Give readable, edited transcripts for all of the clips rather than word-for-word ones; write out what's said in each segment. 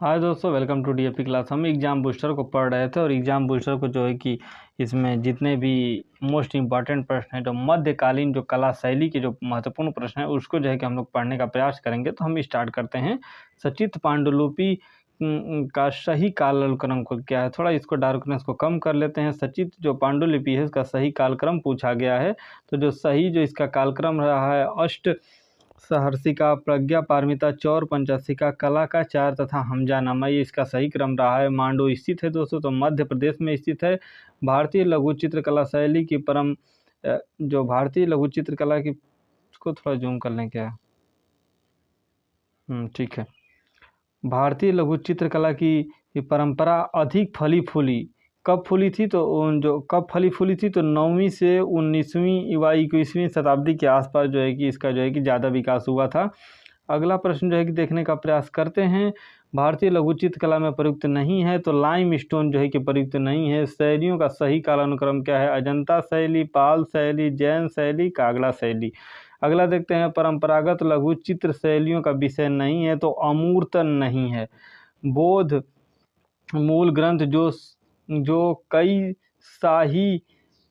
हाय दोस्तों, welcome to DAP class. हम exam booster को पढ़ रहे थे और एग्ज़ाम बूस्टर को जो है कि इसमें जितने भी मोस्ट इम्पॉर्टेंट प्रश्न हैं, तो मध्यकालीन जो कला शैली के जो महत्वपूर्ण प्रश्न हैं उसको जो है कि हम लोग पढ़ने का प्रयास करेंगे। तो हम स्टार्ट करते हैं। सचित्र पांडुलिपि का सही कालक्रम को क्या है, थोड़ा इसको डार्कनेस को कम कर लेते हैं। सचित्र जो पांडुलिपि है इसका सही कालक्रम पूछा गया है। तो जो सही जो इसका कालक्रम रहा है, अष्ट सहर्षिका, प्रज्ञा पारमिता, चौर पंचाशिका, कला का चार तथा हमजानामा, ये इसका सही क्रम रहा है। मांडू स्थित है दोस्तों, तो मध्य प्रदेश में स्थित है। भारतीय लघु चित्रकला शैली की जो भारतीय लघु चित्रकला की, इसको थोड़ा जूम कर लें क्या? ठीक है। भारतीय लघु चित्रकला की परंपरा अधिक फली फूली कब फूली थी? तो जो कब फली फूली थी, तो 9वीं से 19वीं व 21वीं शताब्दी के आसपास जो है कि इसका जो है कि ज़्यादा विकास हुआ था। अगला प्रश्न जो है कि देखने का प्रयास करते हैं। भारतीय लघु चित्रकला में प्रयुक्त नहीं है, तो लाइम स्टोन जो है कि प्रयुक्त नहीं है। शैलियों का सही कालानुक्रम क्या है? अजंता शैली, पाल शैली, जैन शैली, कागड़ा शैली। अगला देखते हैं। परंपरागत लघु चित्र शैलियों का विषय नहीं है, तो अमूर्त नहीं है। बौद्ध मूल ग्रंथ जो कई शाही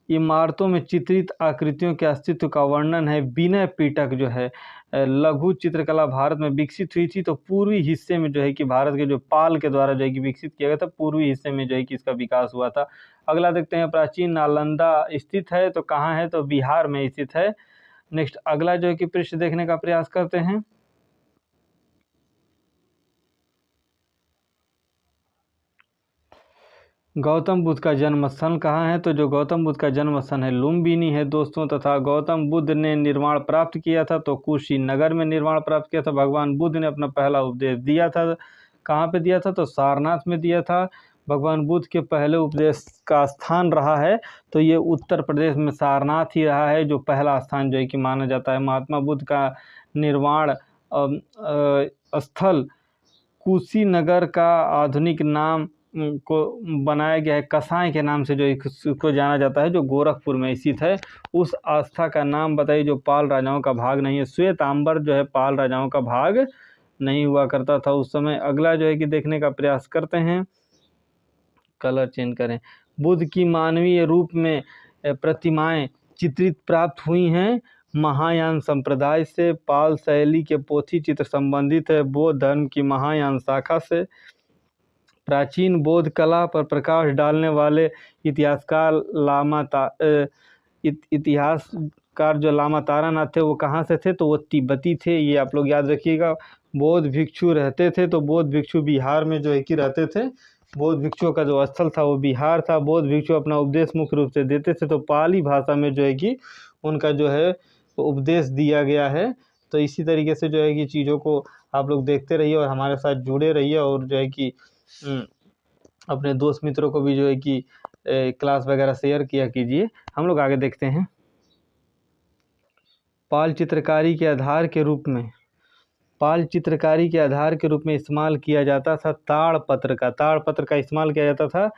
इमारतों में चित्रित आकृतियों के अस्तित्व का वर्णन है। विनय पिटक जो है लघु चित्रकला भारत में विकसित हुई थी, तो पूर्वी हिस्से में जो है कि भारत के जो पाल के द्वारा जो है कि विकसित किया गया था, पूर्वी हिस्से में जो है कि इसका विकास हुआ था। अगला देखते हैं। प्राचीन नालंदा स्थित है, तो कहाँ है? तो बिहार में स्थित है। नेक्स्ट अगला जो है कि पृष्ठ देखने का प्रयास करते हैं। गौतम बुद्ध का जन्म स्थान कहाँ है? तो जो गौतम बुद्ध का जन्म स्थान है लुम्बिनी है दोस्तों। तथा गौतम बुद्ध ने निर्वाण प्राप्त किया था, तो कुशीनगर में निर्वाण प्राप्त किया था। भगवान बुद्ध ने अपना पहला उपदेश दिया था, कहाँ पे दिया था? तो सारनाथ में दिया था। भगवान बुद्ध के पहले उपदेश का स्थान रहा है, तो ये उत्तर प्रदेश में सारनाथ ही रहा है, जो पहला स्थान जो है कि माना जाता है। महात्मा बुद्ध का निर्वाण स्थल कुशीनगर का आधुनिक नाम को बनाया गया है कसाई के नाम से, जो इसको जाना जाता है, जो गोरखपुर में स्थित है। उस आस्था का नाम बताइए जो पाल राजाओं का भाग नहीं है। श्वेतांबर जो है पाल राजाओं का भाग नहीं हुआ करता था उस समय। अगला जो है कि देखने का प्रयास करते हैं। कलर चेंज करें। बुद्ध की मानवीय रूप में प्रतिमाएं चित्रित प्राप्त हुई हैं महायान संप्रदाय से। पाल शैली के पोथी चित्र संबंधित है बौद्ध धर्म की महायान शाखा से। प्राचीन बौद्ध कला पर प्रकाश डालने वाले इतिहासकार इतिहासकार जो लामा तारानाथ थे, वो कहाँ से थे? तो वो तिब्बती थे, ये आप लोग याद रखिएगा। बौद्ध भिक्षु रहते थे, तो बौद्ध भिक्षु बिहार में जो है कि रहते थे। बौद्ध भिक्षुओं का जो स्थल था वो बिहार था। बौद्ध भिक्षु अपना उपदेश मुख्य रूप से देते थे, तो पाली भाषा में जो है कि उनका जो है उपदेश दिया गया है। तो इसी तरीके से जो है कि चीज़ों को आप लोग देखते रहिए और हमारे साथ जुड़े रहिए, और जो है कि अपने दोस्त मित्रों को भी जो है कि क्लास वगैरह शेयर किया कीजिए। हम लोग आगे देखते हैं। पाल चित्रकारी के आधार के रूप में इस्तेमाल किया जाता था ताड़पत्र का इस्तेमाल किया जाता था।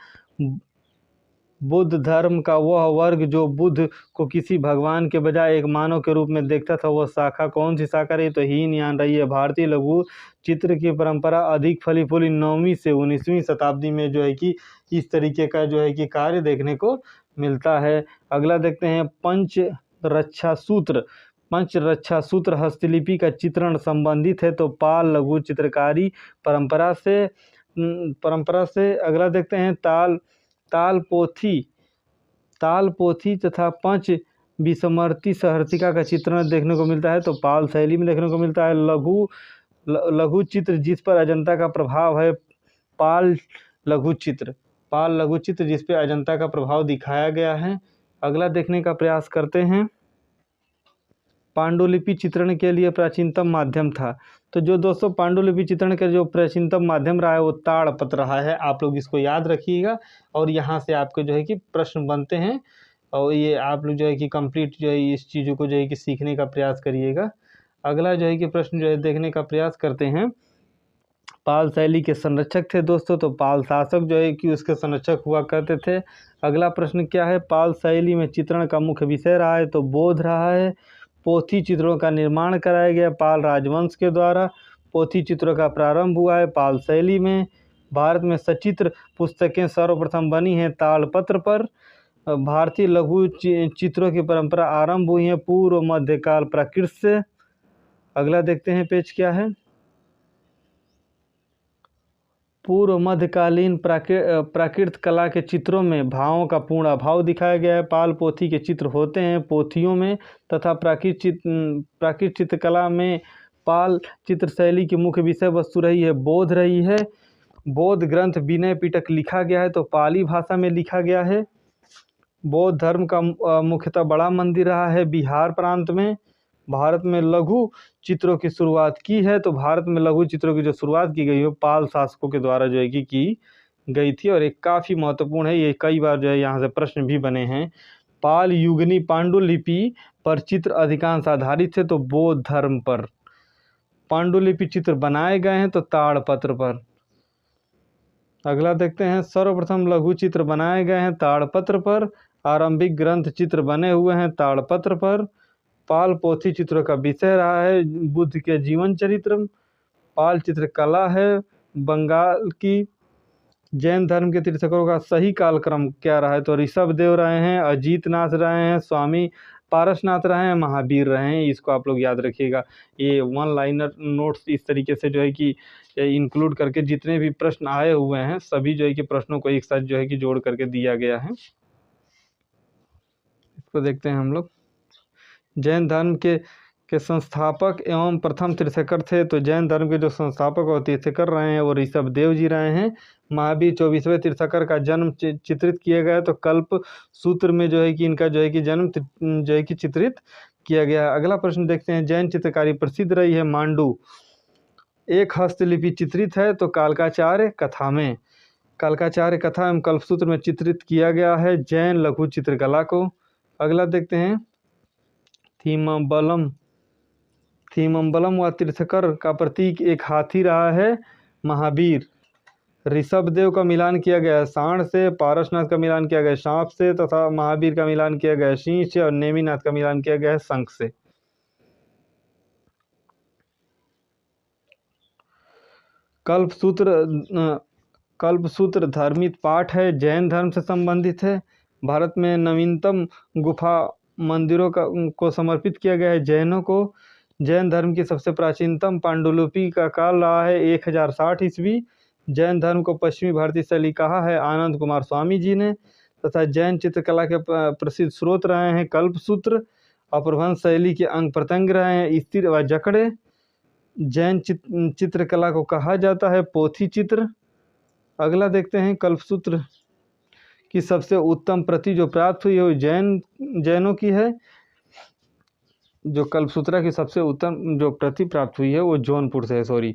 बुद्ध धर्म का वह वर्ग जो बुद्ध को किसी भगवान के बजाय एक मानव के रूप में देखता था, वह शाखा कौन सी शाखा रही? तो हीनयान रही है। भारतीय लघु चित्र की परंपरा अधिक फली फूली 9वीं से 19वीं शताब्दी में जो है कि इस तरीके का जो है कि कार्य देखने को मिलता है। अगला देखते हैं। पंचरक्षा सूत्र हस्तलिपि का चित्रण संबंधित है, तो पाल लघु चित्रकारी परंपरा से। अगला देखते हैं। ताल पोथी तथा पंच विस्मृति सहर्षिका का चित्रण देखने को मिलता है, तो पाल शैली में देखने को मिलता है। लघु चित्र जिस पर अजंता का प्रभाव है, पाल लघु चित्र जिस पे अजंता का प्रभाव दिखाया गया है। अगला देखने का प्रयास करते हैं। पांडुलिपि चित्रण के लिए प्राचीनतम माध्यम था, तो जो दोस्तों पांडुलिपि चित्रण का जो प्राचीनतम माध्यम रहा है वो ताड़पत्र रहा है। आप लोग इसको याद रखिएगा, और यहाँ से आपके जो है कि प्रश्न बनते हैं, और ये आप लोग जो है कि कंप्लीट जो है इस चीज़ों को जो है कि सीखने का प्रयास करिएगा। अगला जो है कि प्रश्न जो है देखने का प्रयास करते हैं। पाल शैली के संरक्षक थे दोस्तों, तो पाल शासक जो है कि उसके संरक्षक हुआ करते थे। अगला प्रश्न क्या है? पाल शैली में चित्रण का मुख्य विषय रहा है, तो बौद्ध रहा है। पोथी चित्रों का निर्माण कराया गया पाल राजवंश के द्वारा। पोथी चित्रों का प्रारंभ हुआ है पाल शैली में। भारत में सचित्र पुस्तकें सर्वप्रथम बनी हैं ताड़पत्र पर। भारतीय लघु चित्रों की परंपरा आरंभ हुई है पूर्व मध्यकाल प्राकृत से। अगला देखते हैं पेज क्या है। पूर्व मध्यकालीन प्राकृत कला के चित्रों में भावों का पूर्ण अभाव दिखाया गया है। पाल पोथी के चित्र होते हैं पोथियों में तथा प्राकृत चित्रकला में पाल चित्र शैली की मुख्य विषय वस्तु रही है बोध रही है। बौद्ध ग्रंथ विनय पिटक लिखा गया है तो पाली भाषा में लिखा गया है। बौद्ध धर्म का मुख्यतः बड़ा मंदिर रहा है बिहार प्रांत में। भारत में लघु चित्रों की शुरुआत की है तो भारत में लघु चित्रों की जो शुरुआत की गई है पाल शासकों के द्वारा जो है कि की गई थी। और एक काफ़ी महत्वपूर्ण है, ये कई बार जो है यहाँ से प्रश्न भी बने हैं। पाल युगनी पांडुलिपि पर चित्र अधिकांश आधारित थे तो बौद्ध धर्म पर। पांडुलिपि चित्र बनाए गए हैं तो ताड़पत्र पर। अगला देखते हैं सर्वप्रथम लघु चित्र बनाए गए हैं ताड़पत्र पर। आरंभिक ग्रंथ चित्र बने हुए हैं ताड़पत्र पर। पाल पोथी चित्रों का विषय रहा है बुद्ध के जीवन चरित्र। पाल चित्रकला है बंगाल की। जैन धर्म के तीर्थंकरों का सही कालक्रम क्या रहा है तो ऋषभ देव रहे हैं, अजीत नाथ रहे हैं, स्वामी पारसनाथ रहे हैं, महावीर रहे हैं। इसको आप लोग याद रखिएगा। ये वन लाइनर नोट्स इस तरीके से जो है कि इंक्लूड करके जितने भी प्रश्न आए हुए हैं सभी जो है कि प्रश्नों को एक साथ जो है कि जोड़ करके दिया गया है। इसको देखते हैं हम लोग। जैन धर्म के संस्थापक एवं प्रथम तीर्थंकर थे तो जैन धर्म के जो संस्थापक और तीर्थंकर रहे हैं वो ऋषभ देव जी रहे हैं। महावीर 24वें तीर्थंकर का जन्म चित्रित किया गया तो कल्प सूत्र में जो है कि इनका जो है कि जन्म जो है कि चित्रित किया गया है। अगला प्रश्न देखते हैं। जैन चित्रकारी प्रसिद्ध रही है मांडू एक हस्तलिपि चित्रित है तो कालकाचार्य कथा में। कालकाचार्य कथा एवं कल्पसूत्र में चित्रित किया गया है जैन लघु चित्रकला को। अगला देखते हैं। थीमम्बलम व तीर्थंकर का प्रतीक एक हाथी रहा है महावीर। ऋषभ देव का मिलान किया गया सांड से, पारसनाथ का मिलान किया गया सांप से तथा महावीर का मिलान किया गया सिंह से और नेमिनाथ का मिलान किया गया शंख से। कल्पसूत्र धार्मिक पाठ है जैन धर्म से संबंधित है। भारत में नवीनतम गुफा मंदिरों को समर्पित किया गया है जैनों को। जैन धर्म की सबसे प्राचीनतम पांडुलिपि का काल रहा है 1060 ईस्वी। जैन धर्म को पश्चिमी भारतीय शैली कहा है आनंद कुमार स्वामी जी ने। तथा जैन चित्रकला के प्रसिद्ध स्रोत रहे हैं कल्पसूत्र। अपभ्रंश शैली के अंग प्रत्यंग रहे हैं स्थिर व जकड़े। जैन चित्रकला को कहा जाता है पोथी चित्र। अगला देखते हैं। कल्पसूत्र की सबसे उत्तम प्रति जो प्राप्त हुई है वो जैनों की है। जो कल्पसूत्रा की सबसे उत्तम जो प्रति प्राप्त हुई है वो जौनपुर से है।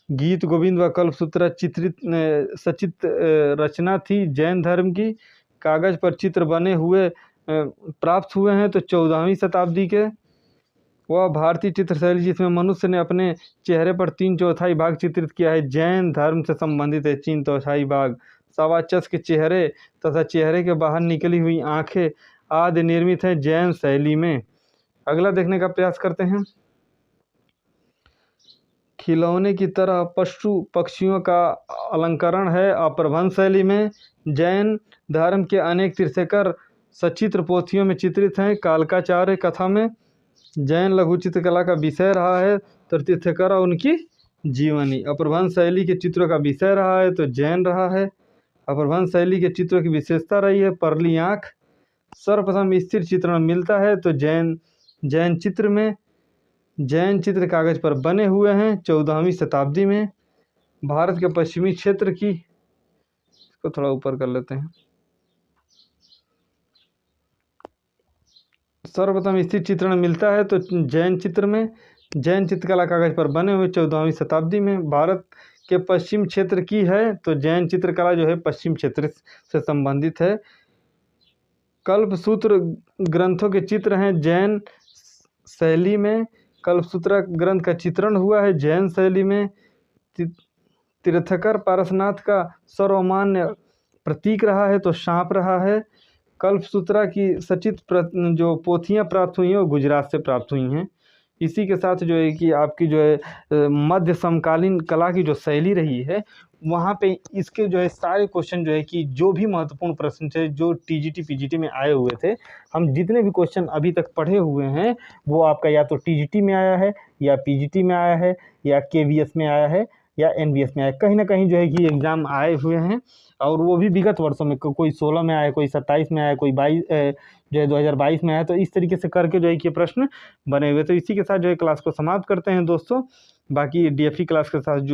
गीत गोविंद व कल्पसूत्रा सचित्र रचना थी जैन धर्म की। कागज पर चित्र बने हुए प्राप्त हुए हैं तो 14वीं शताब्दी के। वह भारतीय चित्रशैली जिसमें मनुष्य ने अपने चेहरे पर 3/4 भाग चित्रित किया है जैन धर्म से संबंधित है। 3/4 भाग सवा चस के चेहरे तथा चेहरे के बाहर निकली हुई आंखें आदि निर्मित है जैन शैली में। अगला देखने का प्रयास करते हैं। खिलौने की तरह पशु पक्षियों का अलंकरण है अपभ्रंश शैली में। जैन धर्म के अनेक तीर्थंकर सचित्र पोथियों में चित्रित हैं कालकाचार्य कथा में। जैन लघु चित्रकला का विषय रहा है तो तीर्थंकर और उनकी जीवनी। अपभ्रंश शैली के चित्रों का विषय रहा है तो जैन रहा है। अपभ्रंश शैली के चित्रों की विशेषता रही है परली आँख। सर्वप्रथम स्थिर चित्रण मिलता है तो जैन चित्र में। जैन चित्र कागज पर बने हुए हैं 14वीं शताब्दी में। भारत के पश्चिमी क्षेत्र की, इसको थोड़ा ऊपर कर लेते हैं। सर्वप्रथम स्थिर चित्रण मिलता है तो जैन चित्र में। जैन चित्रकला कागज पर बने हुए 14वीं शताब्दी में। भारत के पश्चिम क्षेत्र की है तो जैन चित्रकला जो है पश्चिम क्षेत्र से संबंधित है। कल्पसूत्र ग्रंथों के चित्र हैं जैन शैली में। कल्पसूत्र ग्रंथ का चित्रण हुआ है जैन शैली में। तीर्थंकर पारसनाथ का सर्वमान्य प्रतीक रहा है तो सांप रहा है। कल्पसूत्रा की सचित जो पोथियाँ प्राप्त हुई हैं वो गुजरात से प्राप्त हुई हैं। इसी के साथ जो है कि आपकी जो है मध्य समकालीन कला की जो शैली रही है, वहाँ पे इसके जो है सारे क्वेश्चन जो है कि जो भी महत्वपूर्ण प्रश्न थे जो टीजीटी पीजीटी में आए हुए थे, हम जितने भी क्वेश्चन अभी तक पढ़े हुए हैं वो आपका या तो टीजीटी में आया है, या पीजीटी में आया है, या केवीएस में आया है, या एनवीएस में आया है। कहीं ना कहीं जो है कि एग्ज़ाम आए हुए हैं, और वो भी विगत वर्षों में, कोई 16 में आया, कोई 27 में आया, कोई 22 जो है 2022 में आया। तो इस तरीके से करके जो है कि ये प्रश्न बने हुए। तो इसी के साथ जो है क्लास को समाप्त करते हैं दोस्तों। बाकी डीएफई क्लास के साथ जो है